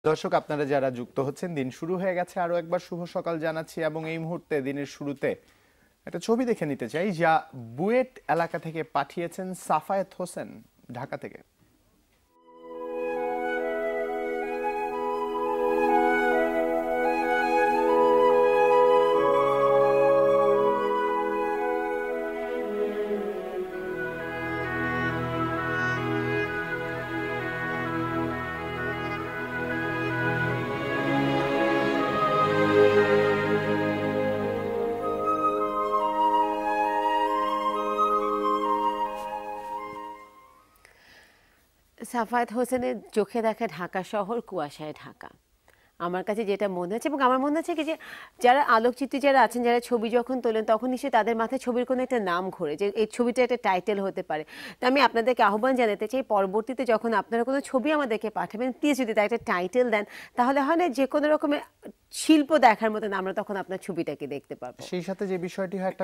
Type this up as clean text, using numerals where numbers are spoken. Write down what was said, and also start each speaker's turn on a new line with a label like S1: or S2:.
S1: দর্শক আপনারা যারা যুক্ত হচ্ছেন, দিন শুরু হয়ে গেছে। আরো একবার শুভ সকাল জানাচ্ছি এবং এই মুহূর্তে দিনের শুরুতে একটা ছবি দেখে নিতে চাই যা বুয়েট এলাকা থেকে পাঠিয়েছেন সাফায়েত হোসেন ঢাকা থেকে।
S2: সাফায়েত হোসেনের চোখে দেখা ঢাকা শহর, কুয়াশায় ঢাকা। আমার কাছে যেটা মনে হচ্ছে, এবং আমার মনে হচ্ছে কি যে যারা আলোকচিত্রী যারা আছেন, যারা ছবি যখন তোলেন তখন নিশ্চয়ই তাদের মাথায় ছবির কোনো একটা নাম ঘোরে যে এই ছবিটা একটা টাইটেল হতে পারে। তো আমি আপনাদেরকে আহ্বান জানাতে চাই, পরবর্তীতে যখন আপনারা কোনো ছবি আমাদেরকে পাঠাবেন, প্লিজ যদি তার একটা টাইটেল দেন, তাহলে হয় না যে কোনো রকমের শিল্প দেখার মতন আমরা তখন আপনার ছবিটাকে দেখতে পাবো।
S1: সেই সাথে যে বিষয়টি হয়, একটা